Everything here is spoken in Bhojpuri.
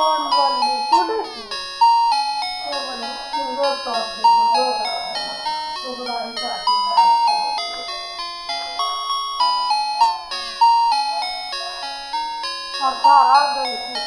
पण बोलली थोडीशी ते बोलली सिंगल टॉप दे दो तो बुलाई चाहती है अच्छा आ गई थी